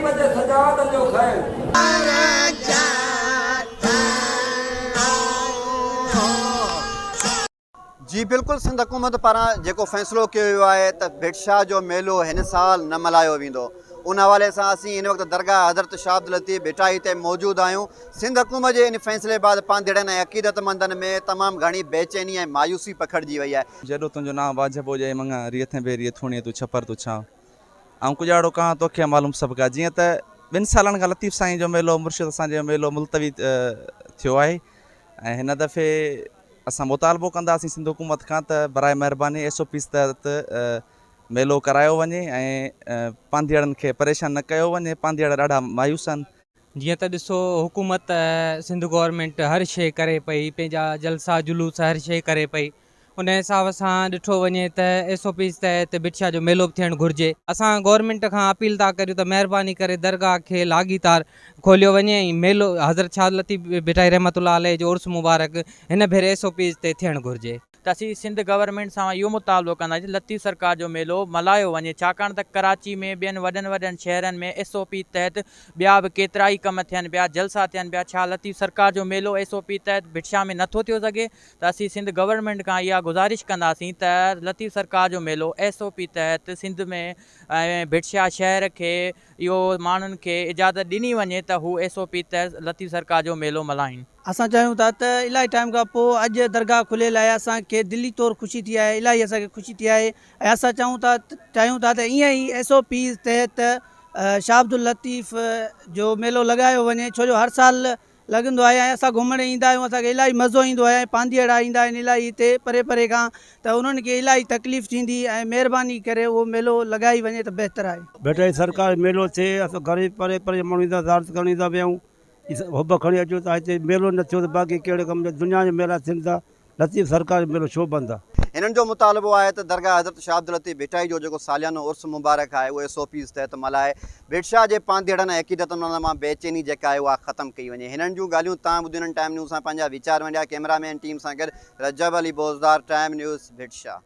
मजे सजावट जो ख़ैर। जी बिल्कुल, सिंध हुकूमत पारां जेको फ़ैसिलो कयो वियो आहे त भिटशाह जो मेलो हिन साल न मल्हायो वेंदो, उन हवाले सां असीं हिन वक़्तु दरगाह हज़रत शाह अब्दुल लतीफ़ भिटाई ते मौजूदु आहियूं। सिंध हुकूमत जे इन फ़ैसिले बाद पांधेड़नि ऐं अक़ीदतमंदनि में तमामु घणी बेचैनी ऐं मायूसी पखिड़िजी वई आहे। जॾो तुंहिंजो नाम वाजिबु हुजे मंगा रियथे बेरिए थोड़ीअ तूं छपर तूं छा ऐं कुझाड़ो कहां तोखे मालूम सभु का। जीअं त 2 सालनि खां लतीफ़ साईं जो मेलो मुर्शिद असांजो मेलो मुलतवी थियो आहे ऐं हिन दफ़े असां मुतालबो कंदासीं सिंध हुकूमत खां त बराए महिरबानी SOPs तहत मेलो करायो वञे ऐं पांधीड़नि खे परेशान न कयो वञे। पांधीड़ ॾाढा मायूस आहिनि। जीअं त ॾिसो हुकूमत सिंध गवर्नमेंट हर शइ करे पई, पंहिंजा जलसा जुलूस हर शइ करे पई। उन हिसाब सां ॾिठो वञे त SOPs तहत भिटशाह जो मेलो बि थियणु घुरिजे। असां गवर्नमेंट खां अपील था करियूं त महिरबानी करे दरगाह खे लाॻीतार खोलियो वञे ऐं मेलो हज़रत शाह लतीफ़ भिटाई रहमतुल्लाह अलैह जो उर्स मुबारक हिन भेरे SOPs ते थियणु घुरिजे। त असीं सिंध गवर्नमेंट सां इहो मुतालबो कंदासीं लतीफ़ सरकार जो मेलो मल्हायो वञे, छाकाणि त कराची में ॿियनि वॾनि शहरनि में SOP तहत ॿिया बि केतिरा ई कम थियनि पिया, जलसा थियनि पिया। छा लतीफ़ सरकार जो मेलो SOP तहत भिटशाह में नथो थियो सघे? त असीं सिंध गवर्नमेंट खां इहा गुज़ारिश कंदासीं त लतीफ़ सरकार जो मेलो SOP तहत सिंध में ऐं भिटशाह शहर खे इहो माण्हुनि खे इजाज़त ॾिनी वञे त हू SOP तहत लतीफ़ सरकार जो मेलो मल्हाइनि। असां चाहियूं था त इलाही टाइम खां पोइ अॼु दरगाह खुलियल आहे, असांखे दिली तौरु ख़ुशी थी आहे, इलाही असांखे ख़ुशी थी आहे ऐं असां चाहियूं था त ईअं ई SOPs तहत शाह अब्दुल लतीफ़ जो मेलो लॻायो वञे, छो जो हर साल लॻंदो आहे ऐं असां घुमण ईंदा आहियूं, असांखे इलाही मज़ो ईंदो आहे। पांधीड़ा ईंदा आहिनि इलाही हिते परे परे खां, त उन्हनि खे इलाही तकलीफ़ थींदी ऐं महिरबानी करे उहो मेलो लॻाई वञे त बहितरु आहे। भिटाई सरकार मेलो थिए, असां घर परे परे माण्हू ईंदा ज़ारत करण ईंदा विया आहियूं, हुब खणी अचो त हिते मेलो न थियो त बाक़ी कहिड़े कम जो दुनिया जो मेला थियनि था, लतीफ़ सरकार जो मेलो छो बंदि आहे? हिननि जो मुतालबो आहे त दरगाह हज़रत शाह अब्दुल लतीफ़ भिटाई जो जेको सालियानो उर्स मुबारक आहे उहो SOPs तहत मल्हाए भिटशाह जे पांधीड़नि ऐं अक़ीदतमंदनि मां बेचैनी जेका आहे उहा ख़तमु कई वञे। हिननि जूं ॻाल्हियूं तव्हां ॿुधियूं टाइम न्यूज़ सां पंहिंजा वीचार वंडिया। कैमरामैन टीम सां गॾु रजब अली बोज़दार, टाइम न्यूज़ भिटशाह।